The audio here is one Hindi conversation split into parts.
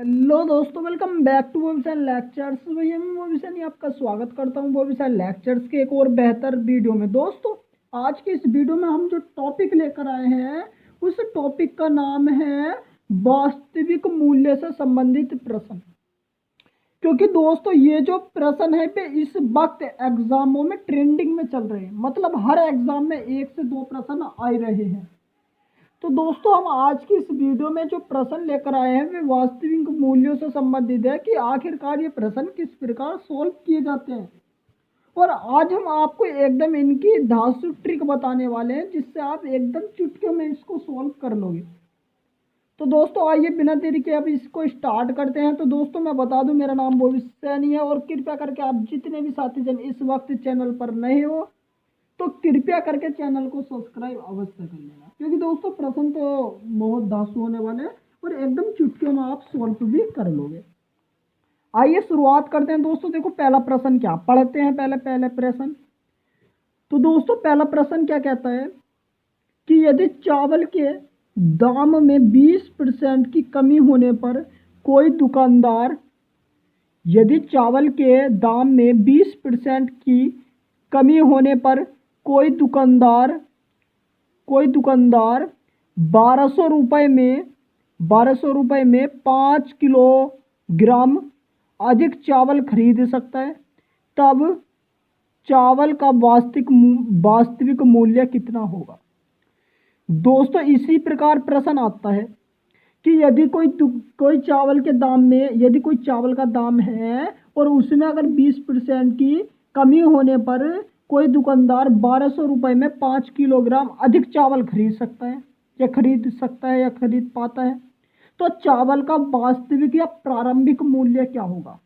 हेलो दोस्तों, welcome back to Bobby lectures. भैया मैं बॉबी आपका स्वागत करता हूँ बॉबी लेक्चर्स के एक और बेहतर वीडियो में। दोस्तों आज के इस वीडियो में हम जो टॉपिक लेकर आए हैं उस टॉपिक का नाम है वास्तविक मूल्य से संबंधित प्रश्न। क्योंकि दोस्तों ये जो प्रश्न है पे इस वक्त एग्जामों में ट्रेंडिंग में चल रहे हैं, मतलब हर एग्जाम में 1 से 2 प्रश्न आ ही रहे हैं। तो दोस्तों हम आज की इस वीडियो में जो प्रश्न लेकर आए हैं वे वास्तविक मूल्यों से संबंधित है कि आखिरकार ये प्रश्न किस प्रकार सॉल्व किए जाते हैं। और आज हम आपको एकदम इनकी धांसू ट्रिक बताने वाले हैं जिससे आप एकदम चुटकियों में इसको सॉल्व कर लोगे। तो दोस्तों आइए बिना देरी के अब इसको स्टार्ट करते हैं। तो दोस्तों मैं बता दूं, मेरा नाम बॉबी सैनी है और कृपया करके आप जितने भी साथी जन इस वक्त चैनल पर नए हो तो कृपया करके चैनल को सब्सक्राइब अवश्य कर लेना, क्योंकि दोस्तों प्रश्न तो बहुत धांसू होने वाले हैं और एकदम चुटकियों में आप सॉल्व भी कर लोगे। आइए शुरुआत करते हैं। दोस्तों देखो पहला प्रश्न क्या पढ़ते हैं, पहले प्रश्न। तो दोस्तों पहला प्रश्न क्या कहता है कि यदि चावल के दाम में 20% की कमी होने पर कोई दुकानदार यदि चावल के दाम में 20% की कमी होने पर कोई दुकानदार 1200 रुपये में 5 किलोग्राम अधिक चावल खरीद सकता है, तब चावल का वास्तविक मूल्य कितना होगा। दोस्तों इसी प्रकार प्रश्न आता है कि यदि कोई चावल के दाम में यदि कोई चावल का दाम है और उसमें अगर 20% की कमी होने पर कोई दुकानदार 1200 रुपये में 5 किलोग्राम अधिक चावल खरीद सकता है या खरीद पाता है, तो चावल का वास्तविक या प्रारंभिक मूल्य क्या होगा।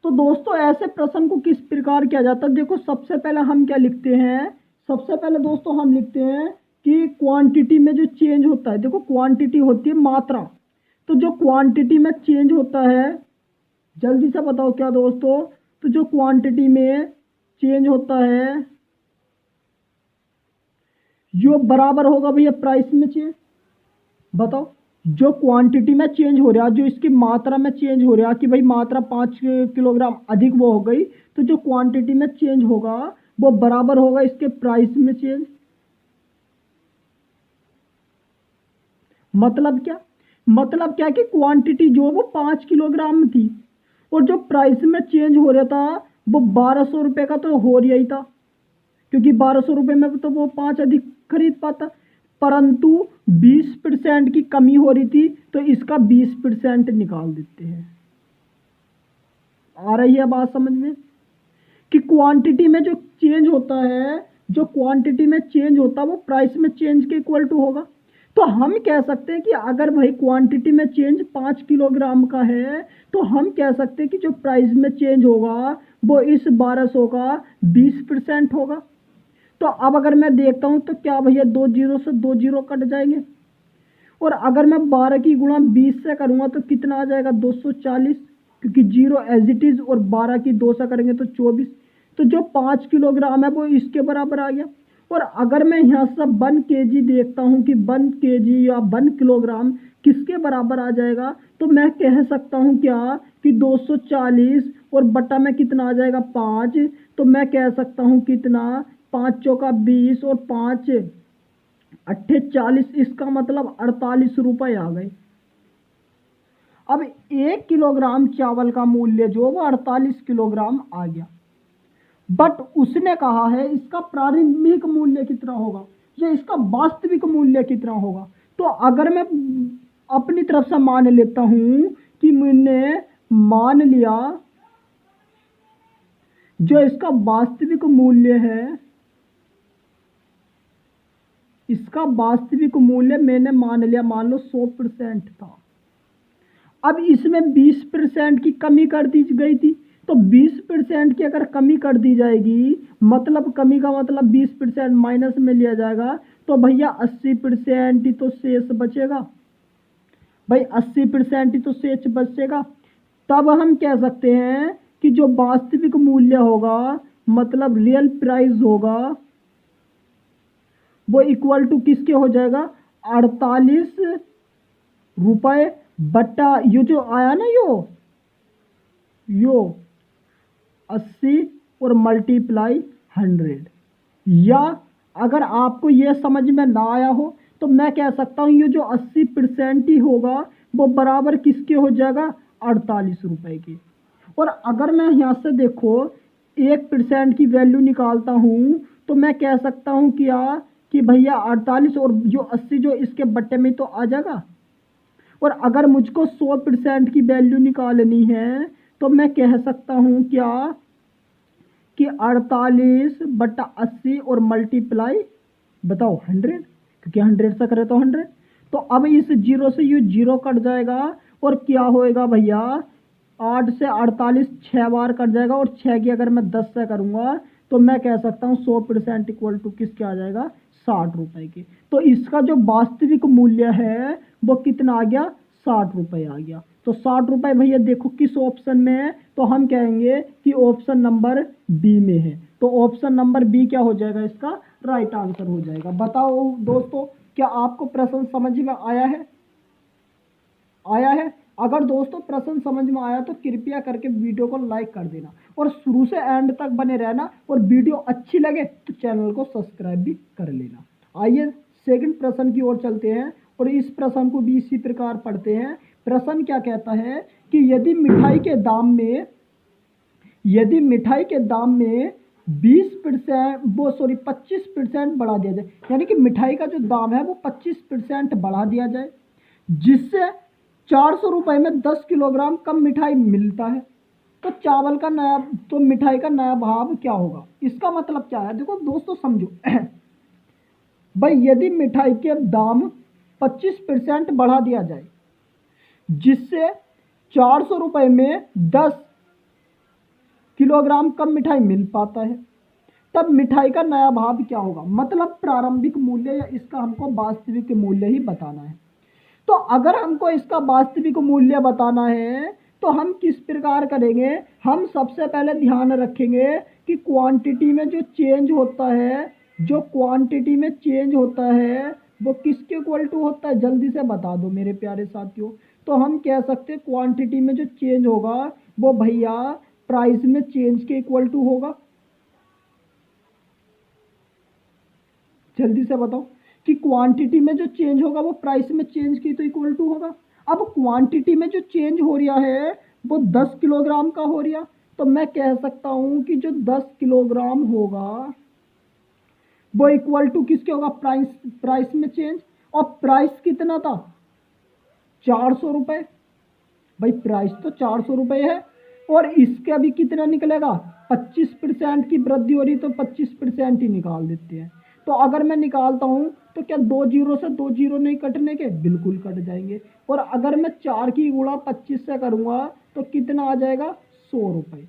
तो दोस्तों ऐसे प्रश्न को किस प्रकार किया जाता है। देखो सबसे पहले हम क्या लिखते हैं, सबसे पहले दोस्तों हम लिखते हैं कि क्वांटिटी में जो चेंज होता है, देखो क्वांटिटी होती है मात्रा, तो जो क्वांटिटी में चेंज होता है, जल्दी से बताओ क्या दोस्तों, तो जो क्वांटिटी में चेंज होता है जो बराबर होगा भैया प्राइस में चेंज। बताओ जो क्वांटिटी में चेंज हो रहा, जो इसकी मात्रा में चेंज हो रहा कि भाई मात्रा 5 किलोग्राम अधिक वो हो गई, तो जो क्वांटिटी में चेंज होगा वो बराबर होगा इसके प्राइस में चेंज। मतलब क्या कि क्वांटिटी जो वो 5 किलोग्राम थी और जो प्राइस में चेंज हो रहा था वो 1200 रुपये का तो हो रहा ही था, क्योंकि 1200 रुपये में तो वो 5 अधिक खरीद पाता, परंतु 20% की कमी हो रही थी तो इसका 20% निकाल देते हैं। आ रही है बात समझ में कि क्वांटिटी में जो चेंज होता है, जो क्वांटिटी में चेंज होता है वो प्राइस में चेंज के इक्वल टू होगा। तो हम कह सकते हैं कि अगर भाई क्वांटिटी में चेंज 5 किलोग्राम का है तो हम कह सकते हैं कि जो प्राइस में चेंज होगा वो इस 1200 का 20% होगा। तो अब अगर मैं देखता हूं तो क्या भैया 2 जीरो से 2 जीरो कट जाएंगे, और अगर मैं 12 की गुणा 20 से करूंगा तो कितना आ जाएगा 240, क्योंकि 0 एज इट इज, और 12 की 2 से करेंगे तो 24, तो जो 5 किलोग्राम है वो इसके बराबर आ गया। और अगर मैं यहाँ से 1 kg देखता हूँ कि 1 kg या 1 किलोग्राम किसके बराबर आ जाएगा, तो मैं कह सकता हूँ क्या कि 240 और बटा में कितना आ जाएगा 5, तो मैं कह सकता हूँ कितना 5 चौका 20 और 5 अट्ठे 40, इसका मतलब 48 रुपये आ गए। अब 1 किलोग्राम चावल का मूल्य जो वो 48 किलोग्राम आ गया, बट उसने कहा है इसका प्रारंभिक मूल्य कितना होगा या इसका वास्तविक मूल्य कितना होगा। तो अगर मैं अपनी तरफ से मान लेता हूं कि मैंने मान लिया जो इसका वास्तविक मूल्य है, इसका वास्तविक मूल्य मैंने मान लिया, मान लो 100% था। अब इसमें 20% की कमी कर दी गई थी, तो 20% की अगर कमी कर दी जाएगी, मतलब कमी का मतलब 20% माइनस में लिया जाएगा, तो भैया 80% ही तो शेष बचेगा। भाई 80% ही तो शेष बचेगा। तब हम कह सकते हैं कि जो वास्तविक मूल्य होगा, मतलब रियल प्राइस होगा, वो इक्वल टू किसके हो जाएगा 48 रुपये बट्टा ये जो आया ना यो 80 और मल्टीप्लाई 100, या अगर आपको ये समझ में ना आया हो तो मैं कह सकता हूँ ये जो 80% ही होगा वो बराबर किसके हो जाएगा, 48 रुपए के। और अगर मैं यहाँ से देखो 1% की वैल्यू निकालता हूँ तो मैं कह सकता हूँ कि भैया 48 और जो 80 जो इसके बट्टे में तो आ जाएगा। और अगर मुझको 100% की वैल्यू निकालनी है तो मैं कह सकता हूँ कि 48/80 और मल्टीप्लाई बताओ 100, क्योंकि 100 से करे तो 100। तो अब इस जीरो से ये जीरो कट जाएगा और क्या होएगा भैया, 8 से 48 6 बार कट जाएगा, और 6 की अगर मैं 10 से करूँगा तो मैं कह सकता हूँ 100% इक्वल टू किसके आ जाएगा, 60 रुपए के। तो इसका जो वास्तविक मूल्य है वो कितना आ गया, 60 रुपए आ गया। तो 60 रुपए भैया देखो किस ऑप्शन में है, तो हम कहेंगे कि ऑप्शन नंबर बी में है। तो ऑप्शन नंबर बी क्या हो जाएगा, इसका राइट आंसर हो जाएगा। बताओ दोस्तों, क्या आपको प्रश्न समझ में आया है? अगर दोस्तों प्रश्न समझ में आया तो कृपया करके वीडियो को लाइक कर देना और शुरू से एंड तक बने रहना, और वीडियो अच्छी लगे तो चैनल को सब्सक्राइब भी कर लेना। आइए सेकंड प्रश्न की ओर चलते हैं और इस प्रश्न को भी इसी प्रकार पढ़ते हैं। प्रश्न क्या कहता है कि यदि मिठाई के दाम में 25% बढ़ा दिया जाए, यानी कि मिठाई का जो दाम है वो 25% बढ़ा दिया जाए, जिससे 400 रुपए में 10 किलोग्राम कम मिठाई मिलता है, तो मिठाई का नया भाव क्या होगा? इसका मतलब क्या है, देखो दोस्तों समझो भाई, यदि मिठाई के दाम 25% बढ़ा दिया जाए जिससे 400 रुपए में 10 किलोग्राम कम मिठाई मिल पाता है, तब मिठाई का नया भाव क्या होगा? मतलब प्रारंभिक मूल्य या इसका हमको वास्तविक मूल्य ही बताना है। तो अगर हमको इसका वास्तविक मूल्य बताना है तो हम किस प्रकार करेंगे, हम सबसे पहले ध्यान रखेंगे कि क्वांटिटी में जो चेंज होता है वो किसके इक्वल टू होता है, जल्दी से बता दो मेरे प्यारे साथियों। तो हम कह सकते हैं क्वांटिटी में जो चेंज होगा वो भैया प्राइस में चेंज के इक्वल टू होगा। जल्दी से बताओ कि क्वांटिटी में जो चेंज होगा वो प्राइस में चेंज की तो इक्वल टू होगा। अब क्वांटिटी में जो चेंज हो रहा है वो 10 किलोग्राम का हो रहा, तो मैं कह सकता हूं कि जो 10 किलोग्राम होगा वो इक्वल टू किसके होगा, प्राइस में चेंज। और प्राइस कितना था, 400 रुपए। भाई प्राइस तो 400 रुपए है, और इसका भी कितना निकलेगा, 25% की वृद्धि हो रही, तो 25% ही निकाल देते हैं। तो अगर मैं निकालता हूं तो क्या 2 जीरो से 2 जीरो नहीं कटने के, बिल्कुल कट जाएंगे। और अगर मैं 4 की गुणा 25 से करूंगा तो कितना आ जाएगा, 100 रुपए।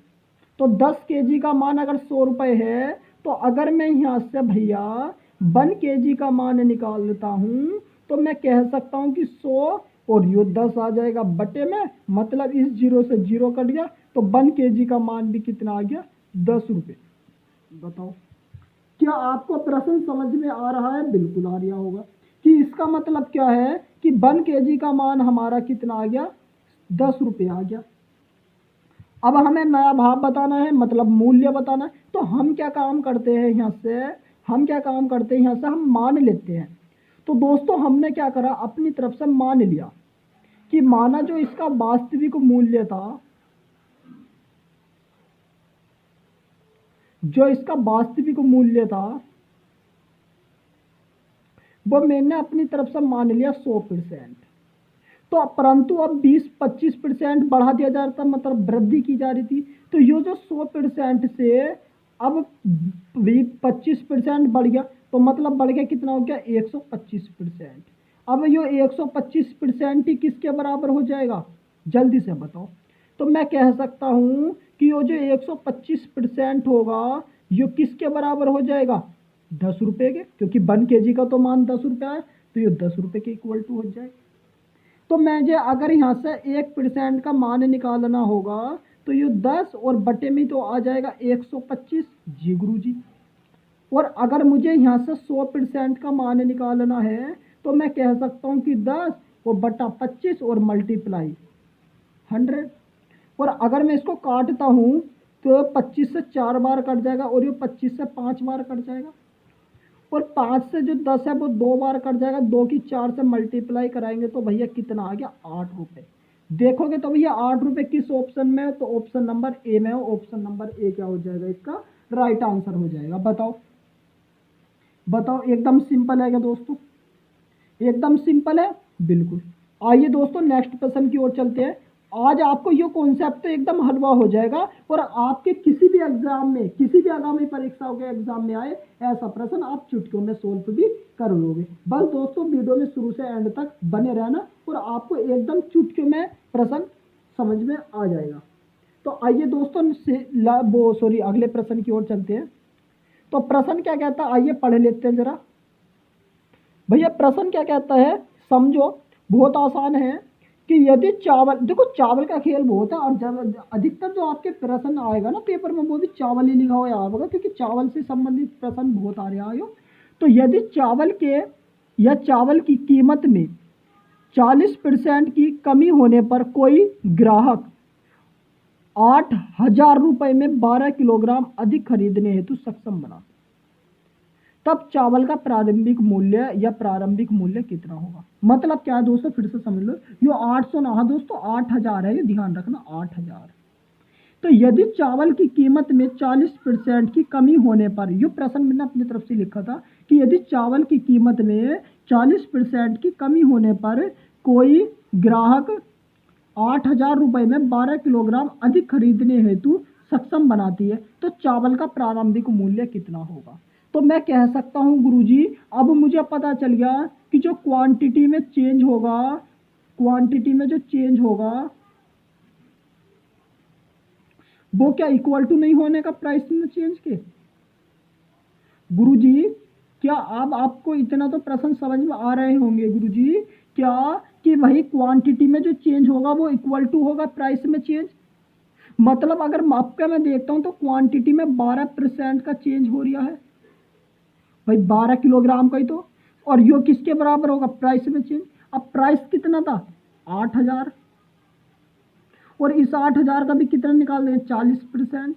तो 10 केजी का मान अगर 100 रुपए है, तो अगर मैं यहाँ से भैया 1 केजी का मान निकाल लेता हूँ तो मैं कह सकता हूँ कि 100 और यो 10 आ जाएगा बटे में, मतलब इस जीरो से जीरो कट गया, तो 1 केजी का मान भी कितना आ गया, 10 रुपये। बताओ क्या आपको प्रश्न समझ में आ रहा है? बिल्कुल आ रहा होगा कि इसका मतलब क्या है कि 1 केजी का मान हमारा कितना आ गया, 10 रुपये आ गया। अब हमें नया भाव बताना है, मतलब मूल्य बताना है। तो हम क्या काम करते हैं यहाँ से, हम मान लेते हैं। तो दोस्तों हमने क्या करा, अपनी तरफ से मान लिया कि माना जो इसका वास्तविक मूल्य था, वो मैंने अपनी तरफ से मान लिया 100%। तो परंतु अब 20-25% बढ़ा दिया जा रहा था, मतलब वृद्धि की जा रही थी। तो ये जो 100% से अब 25% बढ़ गया, तो मतलब बढ़ गया कितना हो गया, 125%। अब ये 125% ही किसके बराबर हो जाएगा, जल्दी से बताओ। तो मैं कह सकता हूं कि ये जो 125% होगा ये किसके बराबर हो जाएगा, 10 रुपए के, क्योंकि 1 केजी का तो मान 10 रुपया है, तो ये 10 रुपए के इक्वल टू हो जाए। तो मुझे अगर यहाँ से 1% का मान निकालना होगा तो ये 10 और बटे में तो आ जाएगा 125 जी गुरु जी। और अगर मुझे यहाँ से 100% का मान निकालना है तो मैं कह सकता हूँ कि 10 वो बटा 25 और मल्टीप्लाई 100। और अगर मैं इसको काटता हूँ तो 25 से 4 बार कट जाएगा और ये 25 से 5 बार कट जाएगा और 5 से जो 10 है वो 2 बार कट जाएगा। 2 की 4 से मल्टीप्लाई कराएंगे तो भैया कितना आ गया, 8 रुपये। देखोगे तो भैया 8 रुपये किस ऑप्शन में है, तो ऑप्शन नंबर ए में है। ऑप्शन नंबर ए क्या हो जाएगा, इसका राइट आंसर हो जाएगा। बताओ बताओ, एकदम सिंपल है क्या दोस्तों, एकदम सिंपल है बिल्कुल। आइए दोस्तों नेक्स्ट प्रश्न की ओर चलते हैं। आज आपको ये कॉन्सेप्ट तो एकदम हलवा हो जाएगा और आपके किसी भी एग्जाम में, किसी भी आगामी परीक्षाओं के एग्जाम में आए ऐसा प्रश्न आप चुटकियों में सोल्व भी कर लोगे। बस दोस्तों वीडियो में शुरू से एंड तक बने रहना और आपको एकदम चुटकियों में प्रश्न समझ में आ जाएगा। तो आइए दोस्तों अगले प्रश्न की ओर चलते हैं। तो प्रश्न क्या कहता है, आइए पढ़ लेते हैं जरा। भैया प्रश्न क्या कहता है, समझो, बहुत आसान है कि यदि चावल, देखो चावल का खेल बहुत है और जब अधिकतर जो आपके प्रश्न आएगा ना पेपर में वो भी चावल ही लिखा हुआ आएगा क्योंकि चावल से संबंधित प्रश्न बहुत आ रहे हैं। तो यदि चावल के या चावल की कीमत में 40% की कमी होने पर कोई ग्राहक 8,000 रुपये में 12 किलोग्राम अधिक खरीदने हेतु सक्षम बना, तब चावल का प्रारंभिक मूल्य या प्रारंभिक मूल्य कितना होगा। मतलब क्या है दोस्तों, फिर से समझ लो, यो 800 ना दोस्तों 8,000 है, ये ध्यान रखना 8,000। तो यदि चावल की कीमत में 40% की कमी होने पर, यो प्रश्न मैंने अपनी तरफ से लिखा था कि यदि चावल की कीमत में 40% की कमी होने पर कोई ग्राहक 8,000 रुपये में 12 किलोग्राम अधिक खरीदने हेतु सक्षम बनाती है तो चावल का प्रारंभिक मूल्य कितना होगा। तो मैं कह सकता हूं गुरुजी, अब मुझे पता चल गया कि जो क्वांटिटी में चेंज होगा, क्वांटिटी में जो चेंज होगा वो क्या इक्वल टू नहीं होने का प्राइस में चेंज के। गुरुजी क्या अब आपको इतना तो प्रश्न समझ में आ रहे होंगे गुरुजी, क्या कि वही क्वांटिटी में जो चेंज होगा वो इक्वल टू होगा प्राइस में चेंज। मतलब अगर आपका मैं देखता हूं तो क्वांटिटी में 12% का चेंज हो रहा है भाई, 12 किलोग्राम का ही तो, और यो किसके बराबर होगा, प्राइस में चेंज। अब प्राइस कितना था 8,000 और इस 8,000 का भी कितना निकाल दें 40%।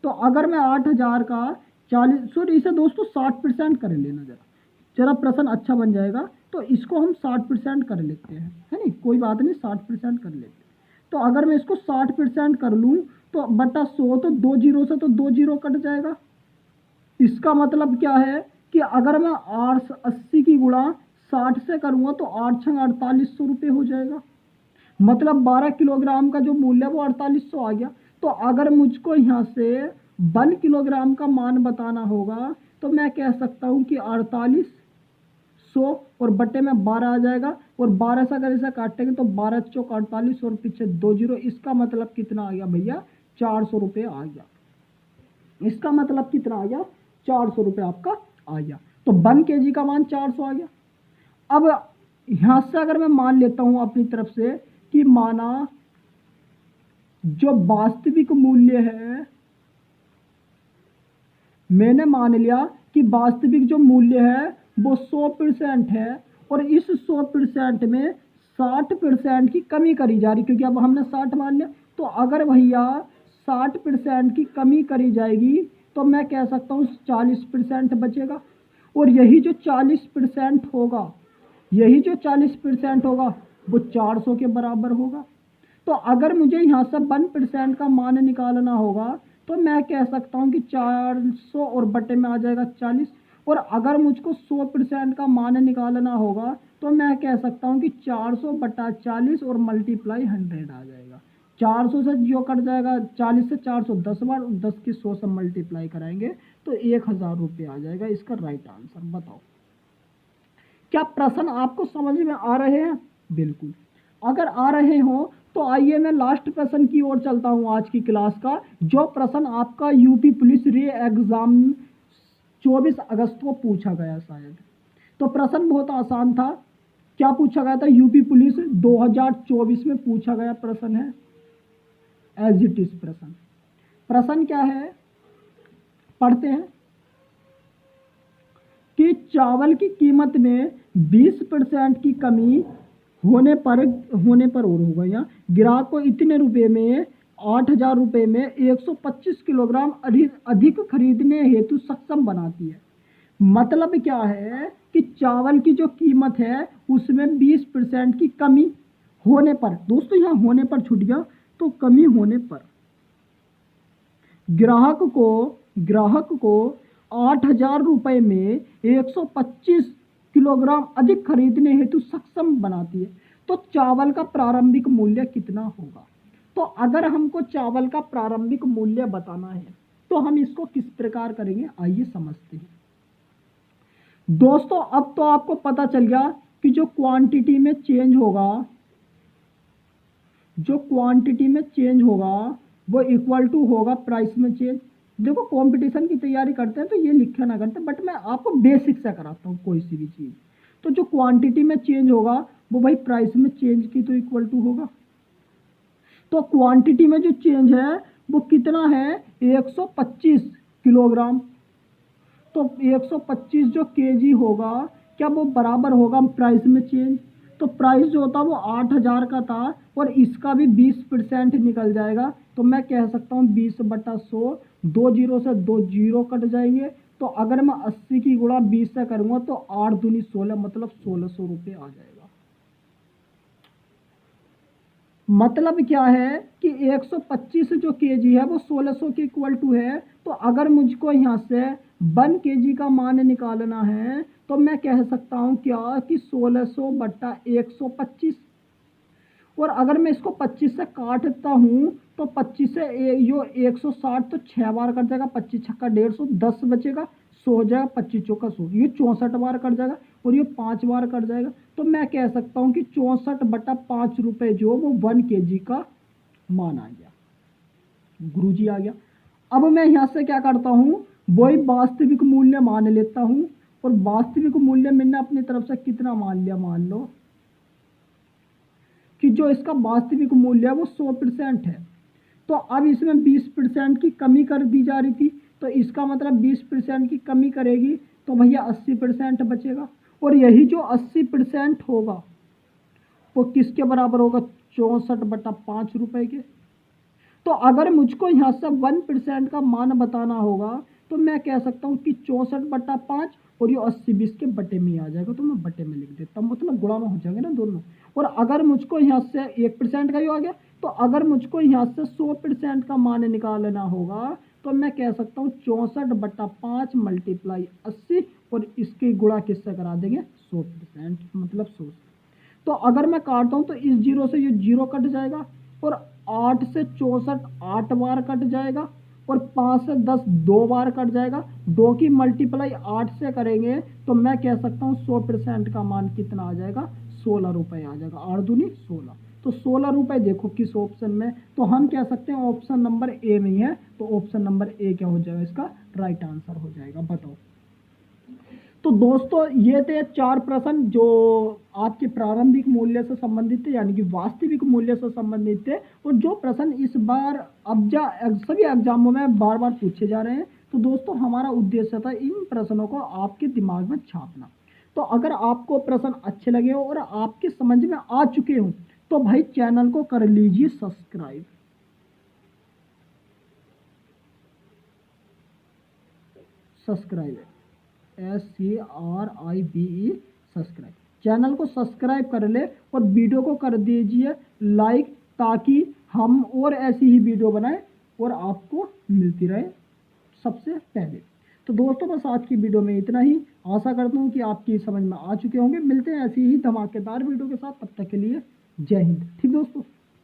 तो अगर मैं 8,000 का 40, सॉरी इसे दोस्तों 60% कर लेना, जरा प्रश्न अच्छा बन जाएगा। तो इसको हम 60% कर लेते हैं, है नहीं, कोई बात नहीं 60% कर लेते हैं। तो अगर मैं इसको 60% कर लूँ तो बटा 100, तो 2 जीरो से तो 2 जीरो कट जाएगा। इसका मतलब क्या है कि अगर मैं 80 की गुणा 60 से करूँगा तो 8 छंग 4800 रुपये हो जाएगा। मतलब 12 किलोग्राम का जो मूल्य है वो 4800 आ गया। तो अगर मुझको यहाँ से 1 किलोग्राम का मान बताना होगा तो मैं कह सकता हूँ कि 4800 और बटे में 12 आ जाएगा और 12 से अगर इसे काटेंगे तो 12 चौक 48 और पीछे 2 जीरो। इसका मतलब कितना आ गया भैया, 400 रुपये आ गया। इसका मतलब कितना आ गया, 400 रुपये आपका आ गया। तो 1 kg का मान 400 आ गया। अब यहां से अगर मैं मान लेता हूं अपनी तरफ से कि माना जो वास्तविक मूल्य है, मैंने मान लिया कि वास्तविक जो मूल्य है वो 100% है और इस 100% में 60% की कमी करी जा रही, क्योंकि अब हमने 60 मान लिया। तो अगर भैया 60% की कमी करी जाएगी तो मैं कह सकता हूँ 40% बचेगा और यही जो 40% होगा, यही जो 40% होगा वो 400 के बराबर होगा। तो अगर मुझे यहाँ से 1% का मान निकालना होगा तो मैं कह सकता हूँ कि 400 और बटे में आ जाएगा 40। और अगर मुझको 100% का मान निकालना होगा तो मैं कह सकता हूँ कि 400 बटा 40 और मल्टीप्लाई 100 आ जाएगा। 400 से जो कट जाएगा, 40 से 400 10 बार, 10 की 100 से मल्टीप्लाई कराएंगे तो 1,000 रुपये आ जाएगा इसका राइट आंसर। बताओ क्या प्रश्न आपको समझ में आ रहे हैं। बिल्कुल, अगर आ रहे हो तो आइए मैं लास्ट प्रश्न की ओर चलता हूं आज की क्लास का, जो प्रश्न आपका यूपी पुलिस रे एग्जाम 24 अगस्त को पूछा गया शायद। तो प्रश्न बहुत आसान था। क्या पूछा गया था, यूपी पुलिस 2024 में पूछा गया प्रश्न है, एज इट इज प्रश्न। प्रश्न क्या है पढ़ते हैं कि चावल की कीमत में 20% की कमी होने पर और होगा। यहाँ ग्राहक को इतने रुपए में 8,000 रुपये में 125 किलोग्राम अधिक खरीदने हेतु सक्षम बनाती है। मतलब क्या है कि चावल की जो कीमत है उसमें 20% की कमी होने पर, दोस्तों यहाँ होने पर छूट गया, तो कमी होने पर ग्राहक को 8,000 रुपये में 125 किलोग्राम अधिक खरीदने हेतु सक्षम बनाती है। तो चावल का प्रारंभिक मूल्य कितना होगा? तो अगर हमको चावल का प्रारंभिक मूल्य बताना है तो हम इसको किस प्रकार करेंगे, आइए समझते हैं। दोस्तों अब तो आपको पता चल गया कि जो क्वांटिटी में चेंज होगा वो इक्वल टू होगा प्राइस में चेंज। देखो कंपटीशन की तैयारी करते हैं तो ये लिखा ना करते, बट मैं आपको बेसिक से कराता हूँ कोई सी भी चीज़। तो जो क्वांटिटी में चेंज होगा वो भाई प्राइस में चेंज की तो इक्वल टू होगा। तो क्वांटिटी में जो चेंज है वो कितना है, 125 किलोग्राम। तो 125 जो केजी होगा क्या वो बराबर होगा प्राइस में चेंज। तो प्राइस जो होता है वो 8,000 का था और इसका भी 20% निकल जाएगा। तो मैं कह सकता हूँ 20/100, 2 जीरो से 2 जीरो कट जाएंगे। तो अगर मैं 80 की गुणा 20 से करूँगा तो 8 दूनी 16, मतलब 1,600 रुपये आ जाएगा। मतलब क्या है कि 125 जो केजी है वो 1,600 के इक्वल टू है। तो अगर मुझको यहाँ से 1 केजी का मान निकालना है तो मैं कह सकता हूँ क्या कि 1,600/125। और अगर मैं इसको 25 से काटता हूँ तो 25 से यो 160 तो 6 बार कट जाएगा, 25 छक्का 150, 10 बचेगा, 100 हो जाएगा, 25 चौका 100, ये 64 बार कट जाएगा और ये 5 बार कट जाएगा। तो मैं कह सकता हूँ कि 64/5 रुपये जो वो 1 केजी का मान आ गया, गुरुजी आ गया। अब मैं यहाँ से क्या करता हूँ, वही वास्तविक मूल्य मान लेता हूँ। और वास्तविक मूल्य मैंने अपनी तरफ से कितना मान लिया, मान लो कि जो इसका वास्तविक मूल्य है वो 100% है। तो अब इसमें 20% की कमी कर दी जा रही थी, तो इसका मतलब 20% की कमी करेगी तो भैया 80% बचेगा। और यही जो 80% होगा वो किसके बराबर होगा, 64/5 रुपये के। तो अगर मुझको यहाँ से 1% का मान बताना होगा तो मैं कह सकता हूँ कि 64/5 और ये 80-20 के बटे में आ जाएगा। तो मैं बटे में लिख देता हूँ, मतलब गुणा में हो जाएंगे ना दोनों। और अगर मुझको यहाँ से 1% का ही आ गया, तो अगर मुझको यहाँ से 100% का मान निकालना होगा तो मैं कह सकता हूँ 64/5 मल्टीप्लाई 80 और इसकी गुणा किससे करा देंगे, 100%, मतलब 100। तो अगर मैं काटता हूँ तो इस जीरो से ये जीरो कट जाएगा और 8 से 64 8 बार कट जाएगा और 5 से 10 2 बार कट जाएगा। 2 की मल्टीप्लाई 8 से करेंगे तो मैं कह सकता हूँ 100% का मान कितना आ जाएगा, 16 रुपये आ जाएगा। 8 दूनी 16, तो 16 रुपये देखो किस ऑप्शन में, तो हम कह सकते हैं ऑप्शन नंबर ए में है। तो ऑप्शन नंबर ए क्या हो जाएगा, इसका राइट आंसर हो जाएगा। बताओ। तो दोस्तों ये थे 4 प्रश्न जो आपके प्रारंभिक मूल्य से संबंधित थे, यानी कि वास्तविक मूल्य से संबंधित थे। और जो प्रश्न इस बार सभी एग्जामों में बार बार पूछे जा रहे हैं। तो दोस्तों हमारा उद्देश्य था इन प्रश्नों को आपके दिमाग में छापना। तो अगर आपको प्रश्न अच्छे लगे हो और आपके समझ में आ चुके हो तो भाई चैनल को कर लीजिए सब्सक्राइब। SCRIBE सब्सक्राइब, चैनल को सब्सक्राइब कर ले और वीडियो को कर दीजिए लाइक, ताकि हम और ऐसी ही वीडियो बनाएं और आपको मिलती रहे सबसे पहले। तो दोस्तों बस आज की वीडियो में इतना ही। आशा करता हूँ कि आपकी समझ में आ चुके होंगे। मिलते हैं ऐसी ही धमाकेदार वीडियो के साथ, तब तक के लिए जय हिंद। ठीक दोस्तों।